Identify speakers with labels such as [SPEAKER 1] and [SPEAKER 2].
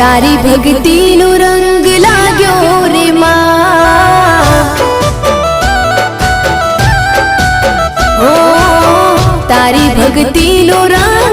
[SPEAKER 1] तारी भक्ति नो रंग लाग्यो रे मां। ओ तारी भक्ति नो रंग